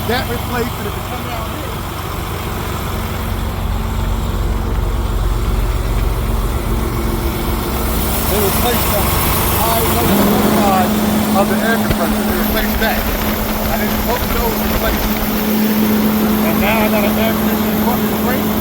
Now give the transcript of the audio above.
that replaced it. If you come down here, they replaced the high level side of the air compressor. They replaced that. I didn't both of those replaced. And now I got an air conditioning running great.